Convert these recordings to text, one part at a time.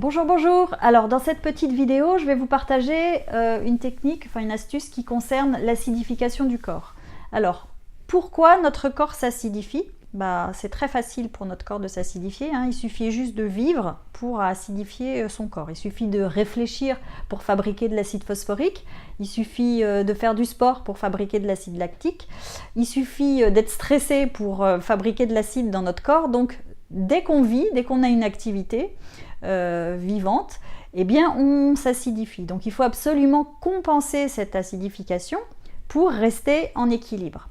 Bonjour, bonjour. Alors dans cette petite vidéo, je vais vous partager une technique, une astuce qui concerne l'acidification du corps. Alors, pourquoi notre corps s'acidifie? C'est très facile pour notre corps de s'acidifier, hein. Il suffit juste de vivre pour acidifier son corps. Il suffit de réfléchir pour fabriquer de l'acide phosphorique. Il suffit de faire du sport pour fabriquer de l'acide lactique. Il suffit d'être stressé pour fabriquer de l'acide dans notre corps. Donc, dès qu'on vit, dès qu'on a une activité vivante, eh bien on s'acidifie. Donc il faut absolument compenser cette acidification pour rester en équilibre.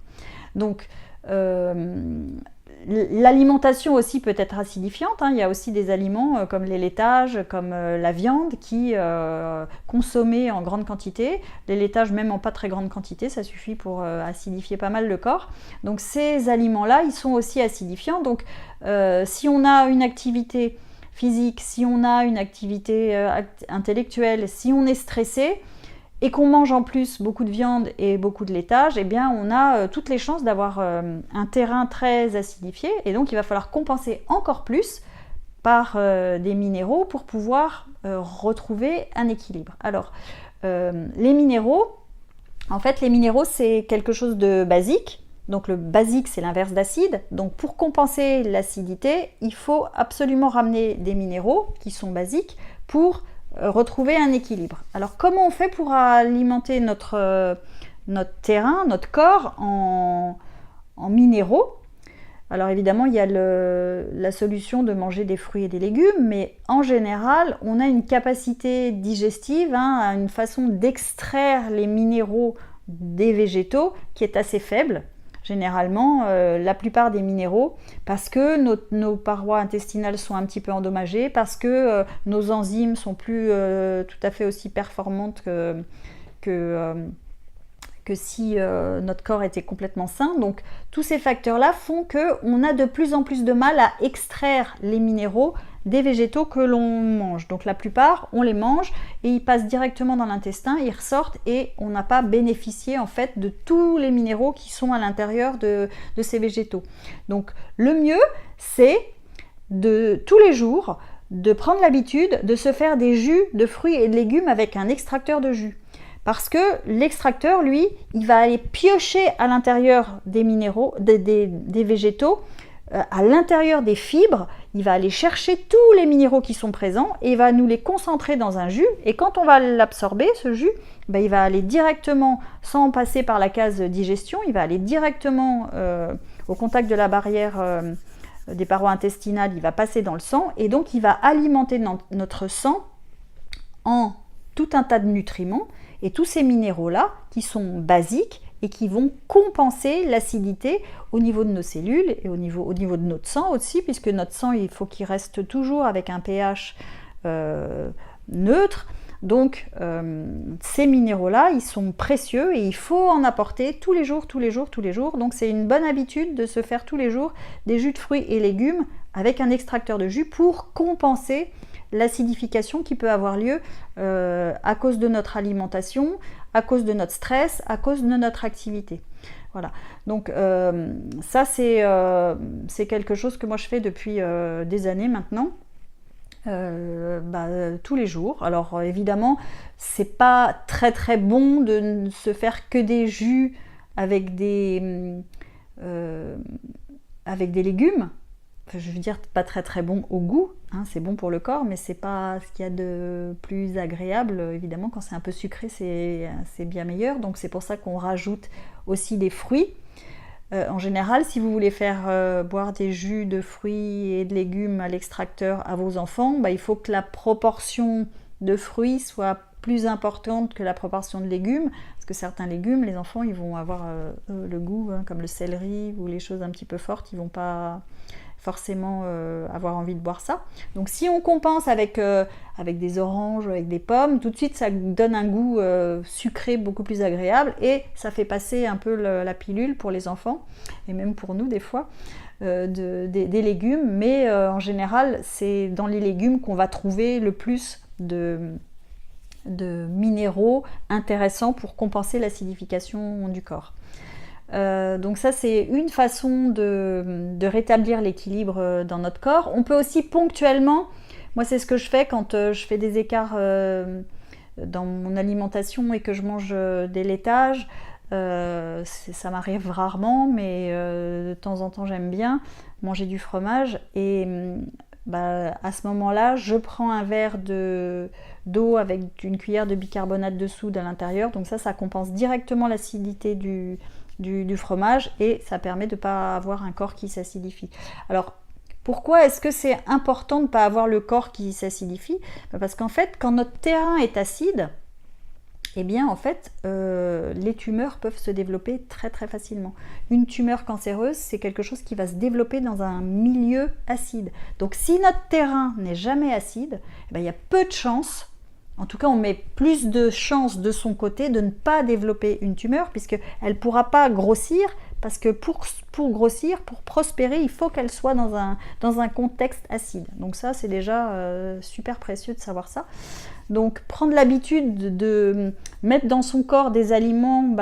Donc l'alimentation aussi peut être acidifiante, hein. Il y a aussi des aliments comme les laitages, comme la viande qui consommés en grande quantité, les laitages même en pas très grande quantité, ça suffit pour acidifier pas mal le corps. Donc ces aliments-là, ils sont aussi acidifiants. Donc si on a une activité physique, si on a une activité intellectuelle, si on est stressé et qu'on mange en plus beaucoup de viande et beaucoup de laitage, eh bien on a toutes les chances d'avoir un terrain très acidifié, et donc il va falloir compenser encore plus par des minéraux pour pouvoir retrouver un équilibre. Alors les minéraux, en fait les minéraux c'est quelque chose de basique. Donc le basique, c'est l'inverse d'acide. Donc pour compenser l'acidité, il faut absolument ramener des minéraux qui sont basiques pour retrouver un équilibre. Alors comment on fait pour alimenter notre terrain, notre corps en minéraux? Alors évidemment, il y a la solution de manger des fruits et des légumes, mais en général, on a une capacité digestive, hein, une façon d'extraire les minéraux des végétaux qui est assez faible. Généralement, la plupart des minéraux, parce que nos parois intestinales sont un petit peu endommagées, parce que nos enzymes sont plus tout à fait aussi performantes que si notre corps était complètement sain. Donc tous ces facteurs-là font qu'on a de plus en plus de mal à extraire les minéraux des végétaux que l'on mange. Donc la plupart, on les mange et ils passent directement dans l'intestin, ils ressortent et on n'a pas bénéficié en fait de tous les minéraux qui sont à l'intérieur de ces végétaux. Donc le mieux, c'est de tous les jours de prendre l'habitude de se faire des jus de fruits et de légumes avec un extracteur de jus. Parce que l'extracteur, lui, il va aller piocher à l'intérieur des minéraux, des végétaux, à l'intérieur des fibres, il va aller chercher tous les minéraux qui sont présents et il va nous les concentrer dans un jus. Et quand on va l'absorber, ce jus, il va aller directement, sans passer par la case digestion, il va aller directement au contact de la barrière des parois intestinales, il va passer dans le sang et donc il va alimenter notre sang en tout un tas de nutriments. Et tous ces minéraux-là, qui sont basiques et qui vont compenser l'acidité au niveau de nos cellules et au niveau de notre sang aussi, puisque notre sang, il faut qu'il reste toujours avec un pH neutre. Donc, ces minéraux-là, ils sont précieux et il faut en apporter tous les jours, tous les jours, tous les jours. Donc, c'est une bonne habitude de se faire tous les jours des jus de fruits et légumes avec un extracteur de jus pour compenser l'acidification qui peut avoir lieu à cause de notre alimentation, à cause de notre stress, à cause de notre activité. Voilà. Donc ça c'est quelque chose que moi je fais depuis des années maintenant. Tous les jours. Alors évidemment, c'est pas très très bon de ne se faire que des jus avec des légumes. Je veux dire, pas très très bon au goût, hein, c'est bon pour le corps, mais c'est pas ce qu'il y a de plus agréable. Évidemment, quand c'est un peu sucré, c'est bien meilleur. Donc c'est pour ça qu'on rajoute aussi des fruits. En général, si vous voulez faire boire des jus de fruits et de légumes à l'extracteur à vos enfants, il faut que la proportion de fruits soit plus importante que la proportion de légumes, parce que certains légumes, les enfants, ils vont avoir le goût, hein, comme le céleri ou les choses un petit peu fortes, ils vont pas forcément avoir envie de boire ça. Donc si on compense avec des oranges, avec des pommes, tout de suite ça donne un goût sucré beaucoup plus agréable et ça fait passer un peu la pilule pour les enfants et même pour nous des fois des légumes, mais en général c'est dans les légumes qu'on va trouver le plus de minéraux intéressants pour compenser l'acidification du corps. Donc ça c'est une façon de rétablir l'équilibre dans notre corps. On peut aussi ponctuellement Moi, c'est ce que je fais quand je fais des écarts dans mon alimentation et que je mange des laitages. Ça m'arrive rarement, mais de temps en temps, j'aime bien manger du fromage. Et à ce moment-là, je prends un verre d'eau avec une cuillère de bicarbonate de soude à l'intérieur. Donc ça compense directement l'acidité du fromage et ça permet de ne pas avoir un corps qui s'acidifie. Alors, pourquoi est-ce que c'est important de ne pas avoir le corps qui s'acidifie? Parce qu'en fait, quand notre terrain est acide, eh bien en fait, les tumeurs peuvent se développer très très facilement. Une tumeur cancéreuse, c'est quelque chose qui va se développer dans un milieu acide. Donc si notre terrain n'est jamais acide, eh bien, il y a peu de chances, en tout cas on met plus de chances de son côté de ne pas développer une tumeur, puisqu'elle ne pourra pas grossir, parce que pour grossir, pour prospérer, il faut qu'elle soit dans un contexte acide. Donc ça, c'est déjà super précieux de savoir ça. Donc prendre l'habitude de mettre dans son corps des aliments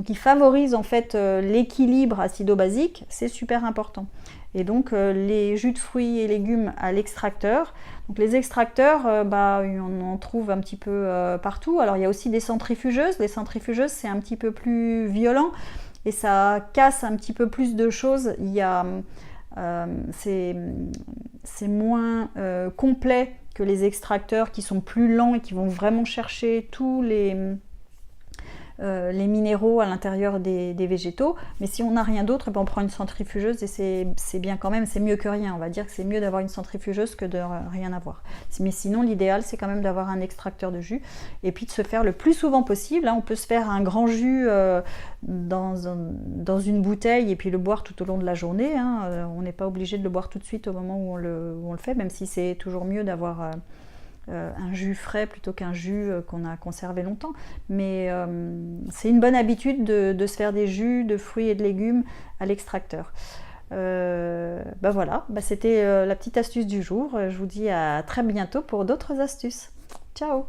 qui favorisent en fait l'équilibre acido-basique, c'est super important. Et donc les jus de fruits et légumes à l'extracteur. Donc les extracteurs, on en trouve un petit peu partout. Alors il y a aussi des centrifugeuses. Les centrifugeuses, c'est un petit peu plus violent et ça casse un petit peu plus de choses. C'est moins complet que les extracteurs qui sont plus lents et qui vont vraiment chercher tous les minéraux à l'intérieur des végétaux. Mais si on n'a rien d'autre, on prend une centrifugeuse et c'est bien quand même, c'est mieux que rien. On va dire que c'est mieux d'avoir une centrifugeuse que de rien avoir. Mais sinon, l'idéal, c'est quand même d'avoir un extracteur de jus et puis de se faire le plus souvent possible. On peut se faire un grand jus dans une bouteille et puis le boire tout au long de la journée. On n'est pas obligé de le boire tout de suite au moment où on le fait, même si c'est toujours mieux d'avoir un jus frais plutôt qu'un jus qu'on a conservé longtemps. Mais c'est une bonne habitude de se faire des jus de fruits et de légumes à l'extracteur. Voilà, c'était la petite astuce du jour. Je vous dis à très bientôt pour d'autres astuces. Ciao!